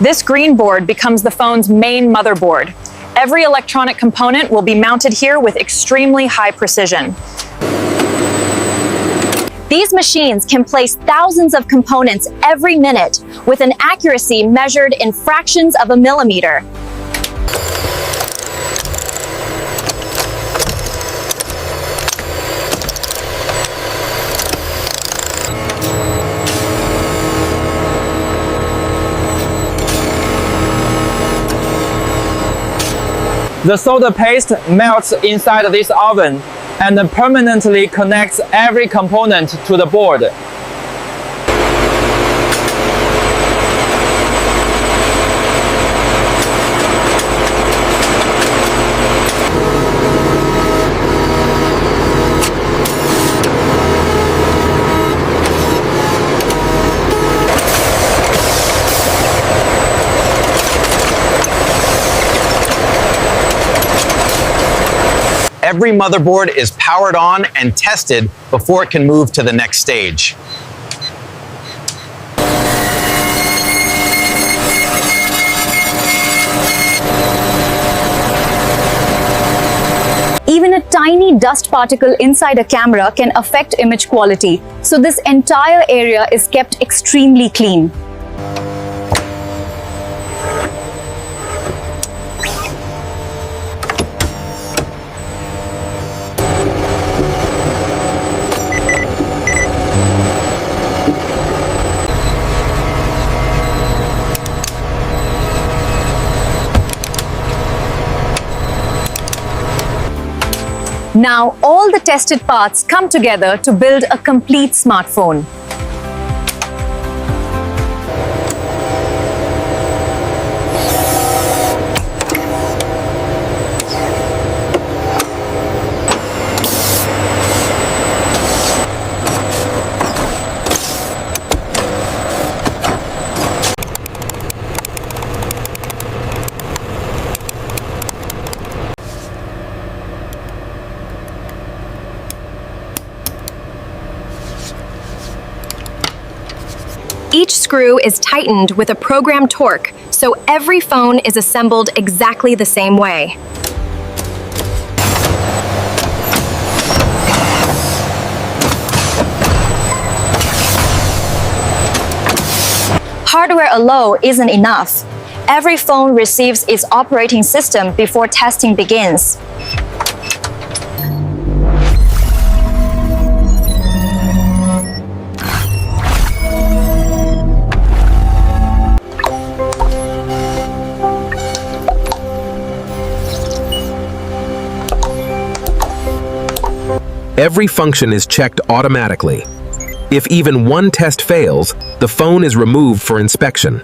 This green board becomes the phone's main motherboard. Every electronic component will be mounted here with extremely high precision. These machines can place thousands of components every minute with an accuracy measured in fractions of a millimeter. The solder paste melts inside this oven and permanently connects every component to the board. Every motherboard is powered on and tested before it can move to the next stage. Even a tiny dust particle inside a camera can affect image quality, so this entire area is kept extremely clean. Now, all the tested parts come together to build a complete smartphone. Each screw is tightened with a programmed torque, so every phone is assembled exactly the same way. Hardware alone isn't enough. Every phone receives its operating system before testing begins. Every function is checked automatically. If even one test fails, the phone is removed for inspection.